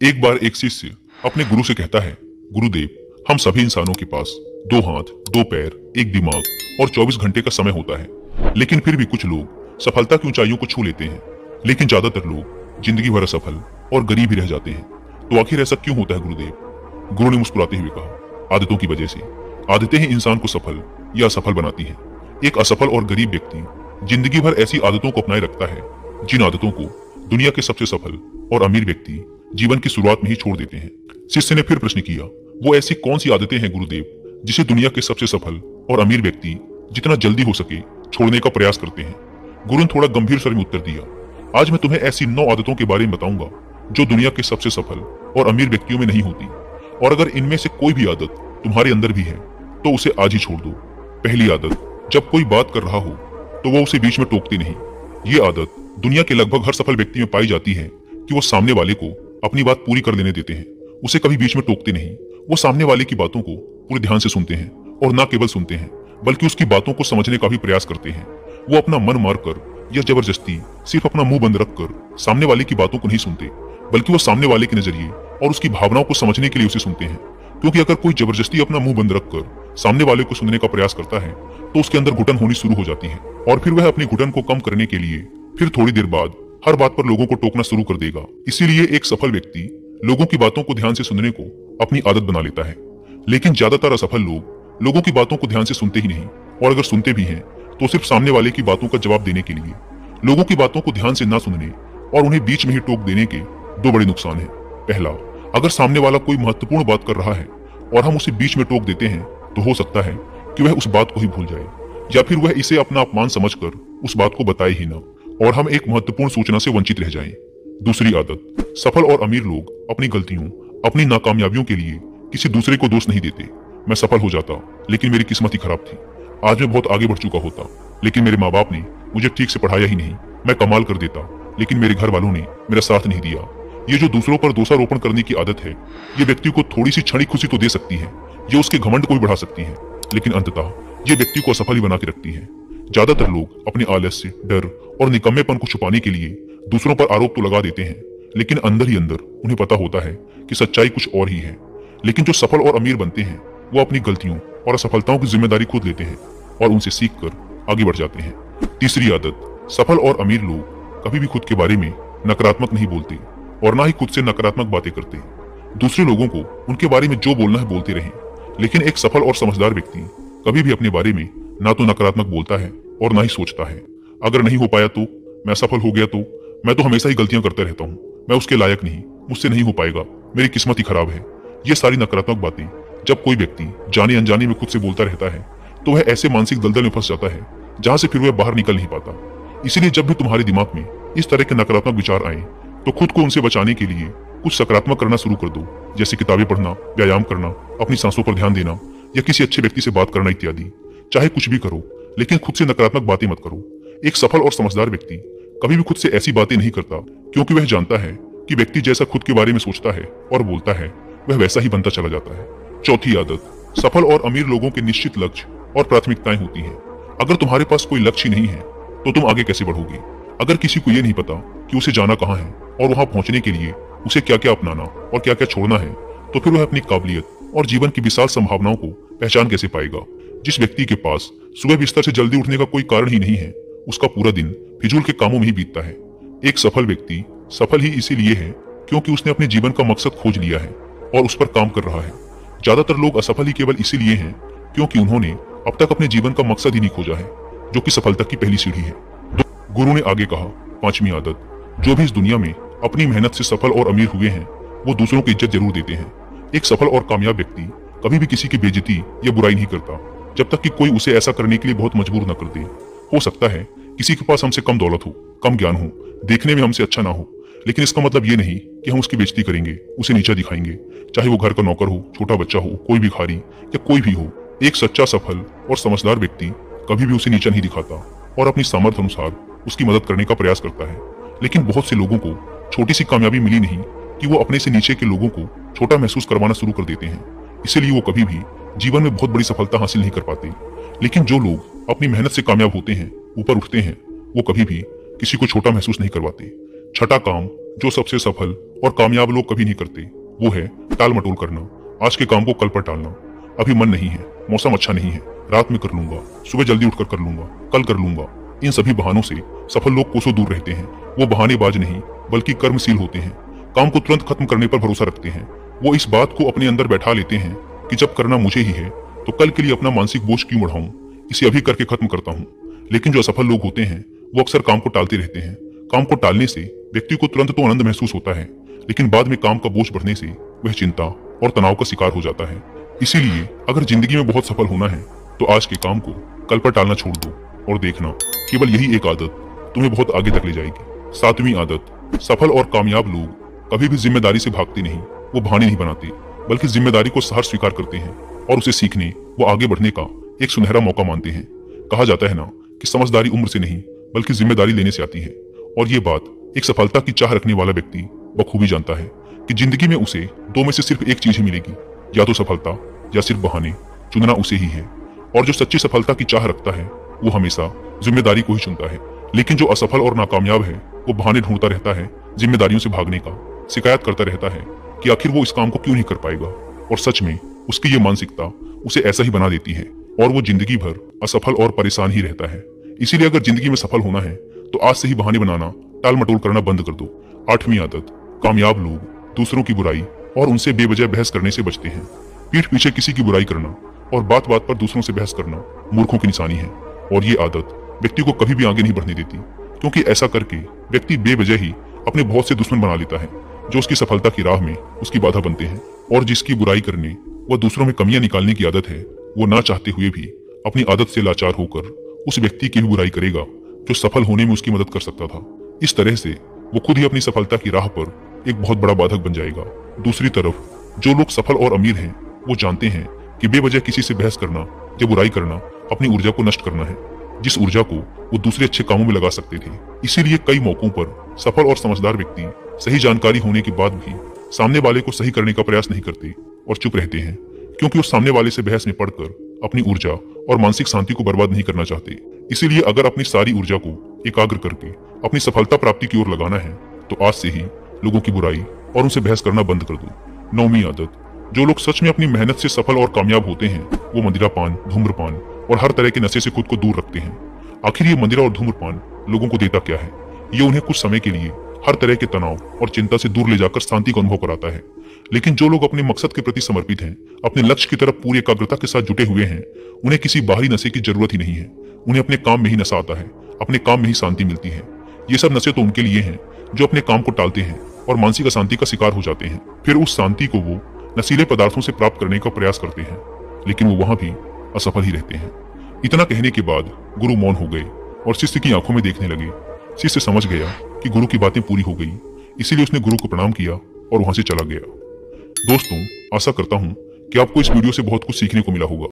एक बार एक शिष्य अपने गुरु से कहता है, गुरुदेव, हम सभी इंसानों के पास 2 हाथ, 2 पैर, एक दिमाग और 24 घंटे का समय होता है, लेकिन फिर भी कुछ लोग सफलता की ऊंचाइयों को छू लेते हैं, लेकिन ज्यादातर लोग जिंदगी भर असफल और गरीब ही रह जाते हैं। तो आखिर ऐसा क्यों होता है गुरुदेव? गुरु ने मुस्कुराते हुए कहा, आदतों की वजह से। आदतें ही इंसान को सफल या असफल बनाती हैं। एक असफल और गरीब व्यक्ति जिंदगी भर ऐसी आदतों को अपनाए रखता है जिन आदतों को दुनिया के सबसे सफल और अमीर व्यक्ति जीवन की शुरुआत में ही छोड़ देते हैं। शिष्य ने फिर प्रश्न किया, वो ऐसी कौन सी आदतें हैं गुरुदेव जिसे दुनिया के सबसे सफल और अमीर व्यक्ति जितना जल्दी हो सके छोड़ने का प्रयास करते हैं? गुरु ने थोड़ा गंभीर स्वर में उत्तर दिया, आज मैं तुम्हें ऐसी 9 आदतों के बारे में बताऊंगा जो दुनिया के सबसे सफल और अमीर व्यक्तियों में नहीं होती, और अगर इनमें से कोई भी आदत तुम्हारे अंदर भी है तो उसे आज ही छोड़ दो। पहली आदत, जब कोई बात कर रहा हो तो वो उसे बीच में टोकते नहीं। ये आदत दुनिया के लगभग हर सफल व्यक्ति में पाई जाती है कि वो सामने वाले को अपनी बात पूरी कर लेने देते हैं, उसे कभी बीच में टोकते नहीं। वो सामने वाले की बातों को पूरे ध्यान से सुनते हैं, और न केवल सुनते हैं बल्कि उसकी बातों को समझने का भी प्रयास करते हैं। वो अपना मन मारकर या जबरदस्ती सिर्फ अपना मुंह बंद रखकर सामने वाले की बातों को नहीं सुनते, बल्कि वो सामने वाले के नजरिए और उसकी भावनाओं को समझने के लिए उसे सुनते हैं। क्योंकि अगर कोई जबरदस्ती अपना मुंह बंद रखकर सामने वाले को सुनने का प्रयास करता है तो उसके अंदर घुटन होनी शुरू हो जाती है, और फिर वह अपनी घुटन को कम करने के लिए फिर थोड़ी देर बाद हर बात पर लोगों को टोकना शुरू कर देगा। इसीलिए एक सफल व्यक्ति लोगों की बातों को ध्यान से सुनने को अपनी आदत बना लेता है, लेकिन ज्यादातर असफल लोग लोगों की बातों को ध्यान से सुनते ही नहीं, और अगर सुनते भी हैं तो सिर्फ सामने वाले की बातों का जवाब देने के लिए। लोगों की बातों को ध्यान से ना सुनने और उन्हें बीच में ही टोक देने के 2 बड़े नुकसान हैं। पहला, अगर सामने वाला कोई महत्वपूर्ण बात कर रहा है और हम उसे बीच में टोक देते हैं तो हो सकता है कि वह उस बात को ही भूल जाए, या फिर वह इसे अपना अपमान समझकर उस बात को बताए ही ना, और हम एक महत्वपूर्ण सूचना से वंचित रह जाएं। दूसरी आदत, सफल और अमीर लोग अपनी गलतियों, अपनी नाकामयाबियों के लिए किसी दूसरे को दोष नहीं देते। मैं सफल हो जाता लेकिन मेरी किस्मत ही खराब थी, आज मैं बहुत आगे बढ़ चुका होता लेकिन मेरे माँ बाप ने मुझे ठीक से पढ़ाया ही नहीं। मैं कमाल कर देता लेकिन मेरे घर वालों ने मेरा साथ नहीं दिया। ये जो दूसरों पर दोषारोपण करने की आदत है, ये व्यक्ति को थोड़ी सी क्षणिक खुशी तो दे सकती है, ये उसके घमंड को भी बढ़ा सकती है, लेकिन अंततः ये व्यक्ति को असफल ही बना के रखती है। ज्यादातर लोग अपने आलस्य, डर और निकम्मेपन को छुपाने के लिए दूसरों पर आरोप तो लगा देते हैं, लेकिन अंदर ही अंदर उन्हें पता होता है कि सच्चाई कुछ और ही है। लेकिन जो सफल और अमीर बनते हैं वो अपनी गलतियों और असफलताओं की जिम्मेदारी खुद लेते हैं और उनसे सीखकर आगे बढ़ जाते हैं। तीसरी आदत, सफल और अमीर लोग कभी भी खुद के बारे में नकारात्मक नहीं बोलते और ना ही खुद से नकारात्मक बातें करते। दूसरे लोगों को उनके बारे में जो बोलना है बोलते रहें, लेकिन एक सफल और समझदार व्यक्ति कभी भी अपने बारे में ना तो नकारात्मक बोलता है और ना ही सोचता है, अगर नहीं हो पाया तो, मैं सफल हो गया तो, मैं तो हमेशा ही गलतियां करता रहता हूँ, मैं उसके लायक नहीं, मुझसे नहीं हो पाएगा, मेरी किस्मत ही खराब है। ये सारी नकारात्मक बातें जब कोई व्यक्ति जाने अनजाने में खुद से बोलता रहता है तो वह ऐसे मानसिक दलदल में फंस जाता है जहां से फिर वह बाहर निकल नहीं पाता। इसीलिए जब भी तुम्हारे दिमाग में इस तरह के नकारात्मक विचार आए तो खुद को उनसे बचाने के लिए कुछ सकारात्मक करना शुरू कर दो, जैसे किताबें पढ़ना, व्यायाम करना, अपनी सांसों पर ध्यान देना या किसी अच्छे व्यक्ति से बात करना इत्यादि। चाहे कुछ भी करो, लेकिन खुद से नकारात्मक बातें मत करो। एक सफल और समझदार व्यक्ति कभी भी खुद से ऐसी बातें नहीं करता, क्योंकि वह जानता है कि व्यक्ति जैसा खुद के बारे में सोचता है और बोलता है वह वैसा ही बनता चला जाता है। चौथी आदत, सफल और अमीर लोगों के निश्चित लक्ष्य और प्राथमिकताएं होती हैं। अगर तुम्हारे पास कोई लक्ष्य नहीं है तो तुम आगे कैसे बढ़ोगे? अगर किसी को ये नहीं पता कि उसे जाना कहाँ है और वहां पहुंचने के लिए उसे क्या क्या अपनाना और क्या क्या छोड़ना है, तो फिर वह अपनी काबिलियत और जीवन की विशाल संभावनाओं को पहचान कैसे पाएगा? जिस व्यक्ति के पास सुबह बिस्तर से जल्दी उठने का कोई कारण ही नहीं है, उसका पूरा दिन फिजूल के कामों में ही बीतता है। एक सफल व्यक्ति सफल ही इसीलिए है क्योंकि उसने अपने जीवन का मकसद खोज लिया है और उस पर काम कर रहा है। ज्यादातर लोग असफल ही केवल इसीलिए हैं क्योंकि उन्होंने अब तक अपने जीवन का मकसद ही नहीं खोजा है, जो कि सफलता की पहली सीढ़ी है। गुरु ने आगे कहा, 5वीं आदत, जो भी इस दुनिया में अपनी मेहनत से सफल और अमीर हुए हैं वो दूसरों की इज्जत जरूर देते हैं। एक सफल और कामयाब व्यक्ति कभी भी किसी की बेइज्जती या बुराई नहीं करता जब तक कि कोई उसे ऐसा करने के लिए बहुत मजबूर न कर दे। हो सकता है किसी के पास हमसे कम दौलत हो, कम ज्ञान हो, देखने में हमसे अच्छा ना हो, लेकिन इसका मतलब ये नहीं कि हम उसकी बेइज्जती करेंगे, उसे नीचा दिखाएंगे, चाहे वो घर का नौकर हो, छोटा बच्चा हो, कोई भिखारी या कोई भी हो। एक सच्चा, सफल और समझदार व्यक्ति कभी भी उसे नीचा नहीं दिखाता और अपनी सामर्थ्य अनुसार उसकी मदद करने का प्रयास करता है। लेकिन बहुत से लोगों को छोटी सी कामयाबी मिली नहीं कि वो अपने से नीचे के लोगों को छोटा महसूस करवाना शुरू कर देते हैं, इसीलिए वो कभी भी जीवन में बहुत बड़ी सफलता हासिल नहीं कर पाते। लेकिन जो लोग अपनी मेहनत से कामयाब होते हैं, ऊपर उठते हैं, वो कभी भी किसी को छोटा महसूस नहीं करवाते। छठा काम, जो सबसे सफल और कामयाब लोग कभी नहीं करते वो है टाल मटोल करना, आज के काम को कल पर टालना। अभी मन नहीं है, मौसम अच्छा नहीं है, रात में कर लूंगा, सुबह जल्दी उठकर कर लूंगा, कल कर लूंगा। इन सभी बहानों से सफल लोग कोसों दूर रहते हैं। वो बहानेबाज नहीं बल्कि कर्मशील होते हैं। काम को तुरंत खत्म करने पर भरोसा रखते हैं। वो इस बात को अपने अंदर बैठा लेते हैं कि जब करना मुझे ही है तो कल के लिए अपना मानसिक बोझ क्यों बढ़ाऊं, इसे अभी करके खत्म करता हूं। लेकिन जो असफल लोग होते हैं वो अक्सर काम को टालते रहते हैं। काम को टालने से व्यक्ति को तुरंत तो आनंद महसूस होता है, लेकिन बाद में काम का बोझ बढ़ने से वह चिंता और तनाव का शिकार हो जाता है। इसीलिए अगर जिंदगी में बहुत सफल होना है तो आज के काम को कल पर टालना छोड़ दो और देखना केवल यही एक आदत तुम्हें बहुत आगे तक ले जाएगी। 7वीं आदत, सफल और कामयाब लोग कभी भी जिम्मेदारी से भागते नहीं, वो बहाने नहीं बनाते, बल्कि जिम्मेदारी को सहर्ष स्वीकार करते हैं और उसे सीखने व आगे बढ़ने का एक सुनहरा मौका मानते हैं। कहा जाता है ना कि समझदारी उम्र से नहीं बल्कि जिम्मेदारी लेने से आती है। और ये बात एक सफलता की चाह रखने वाला व्यक्ति बखूबी जानता है कि जिंदगी में उसे दो में से सिर्फ एक चीज ही मिलेगी, या तो सफलता या सिर्फ बहाने। चुनना उसे ही है। और जो सच्ची सफलता की चाह रखता है वो हमेशा जिम्मेदारी को ही चुनता है। लेकिन जो असफल और नाकामयाब है वो बहाने ढूंढता रहता है जिम्मेदारियों से भागने का, शिकायत करता रहता है कि आखिर वो इस काम को क्यों नहीं कर पाएगा। और सच में उसकी ये मानसिकता उसे ऐसा ही बना देती है और वो जिंदगी भर असफल और परेशान ही रहता है। इसीलिए अगर जिंदगी में सफल होना है तो आज से ही बहाने बनाना, टाल मटोल करना बंद कर दो। 8वीं आदत, कामयाब लोग दूसरों की बुराई और उनसे बेवजह बहस करने से बचते हैं। पीठ पीछे किसी की बुराई करना और बात बात पर दूसरों से बहस करना मूर्खों की निशानी है। और ये आदत व्यक्ति को कभी भी आगे नहीं बढ़ने देती, क्योंकि ऐसा करके व्यक्ति बेवजह ही अपने बहुत से दुश्मन बना लेता है जो उसकी सफलता की राह में उसकी बाधा बनते हैं। और जिसकी बुराई करने व दूसरों में कमियां निकालने की आदत है वो ना चाहते हुए भी अपनी आदत से लाचार होकर उस व्यक्ति की भी बुराई करेगा जो सफल होने में उसकी मदद कर सकता था। इस तरह से वो खुद ही अपनी सफलता की राह पर एक बहुत बड़ा बाधक बन जाएगा। दूसरी तरफ जो लोग सफल और अमीर हैं वो जानते हैं कि बेवजह किसी से बहस करना या बुराई करना अपनी ऊर्जा को नष्ट करना है, जिस ऊर्जा को वो दूसरे अच्छे कामों में लगा सकते थे। इसीलिए कई मौकों पर सफल और समझदार व्यक्ति सही जानकारी होने के बाद भी सामने वाले को सही करने का प्रयास नहीं करते और चुप रहते हैं, क्योंकि वो सामने वाले से बहस में पड़कर अपनी ऊर्जा और मानसिक शांति को बर्बाद नहीं करना चाहते। इसीलिए अगर अपनी सारी ऊर्जा को एकाग्र करके अपनी सफलता प्राप्ति की ओर लगाना है तो आज से ही लोगों की बुराई और उनसे बहस करना बंद कर दो। 9वीं आदत, जो लोग सच में अपनी मेहनत से सफल और कामयाब होते हैं वो मदिरापान, धूम्रपान और हर तरह के नशे से खुद को दूर रखते हैं। आखिर ये मदिरा और धूम्रपान लोगों को देता क्या है? ये उन्हें कुछ समय के लिए हर तरह के तनाव और चिंता से दूर ले जाकर शांति का अनुभव कराता है। लेकिन जो लोग अपने मकसद के प्रति समर्पित हैं, अपने लक्ष्य की तरफ पूरी एकाग्रता के साथ जुटे हुए हैं, उन्हें किसी बाहरी नशे की जरूरत ही नहीं है। उन्हें अपने काम में ही नशा आता है, अपने काम में ही शांति मिलती है। ये सब नशे तो उनके लिए हैं जो अपने काम को टालते हैं और मानसिक अशांति का शिकार हो जाते हैं। फिर उस शांति को वो नशीले पदार्थों से प्राप्त करने का प्रयास करते हैं, लेकिन वो वहां भी असफल ही रहते हैं। इतना कहने के बाद गुरु मौन हो गए और शिष्य की आंखों में देखने लगे। शिष्य समझ गया कि गुरु की बातें पूरी हो गई, इसीलिए उसने गुरु को प्रणाम किया और वहां से चला गया। दोस्तों, आशा करता हूं कि आपको इस वीडियो से बहुत कुछ सीखने को मिला होगा।